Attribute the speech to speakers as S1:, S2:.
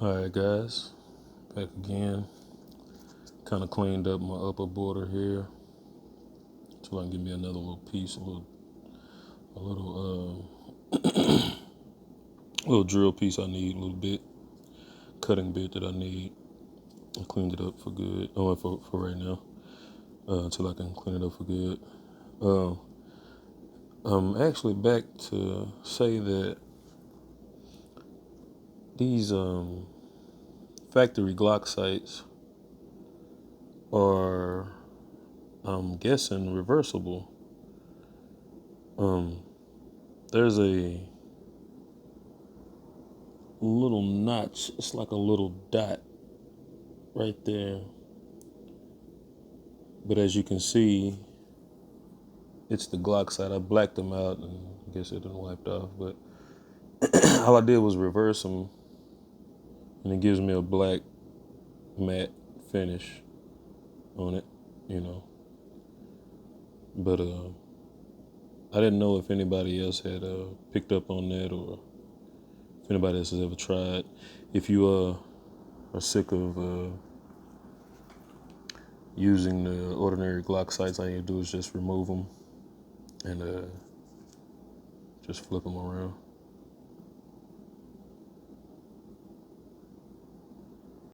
S1: Alright guys, back again. Kind of cleaned up my upper border here so I can give me another little piece, little drill piece I need, a little bit, cutting bit that I need. I cleaned it up for good, for right now, until I can clean it up for good. I'm actually back to say that these factory Glock sights are, I'm guessing, reversible. There's a little notch, it's like a little dot right there, but as you can see, it's the Glock sight. I blacked them out and I guess it didn't wiped off, but all I did was reverse them and it gives me a black matte finish on it, you know. But I didn't know if anybody else had picked up on that, or if anybody else has ever tried. If you are sick of using the ordinary Glock sights, all you do is just remove them and just flip them around.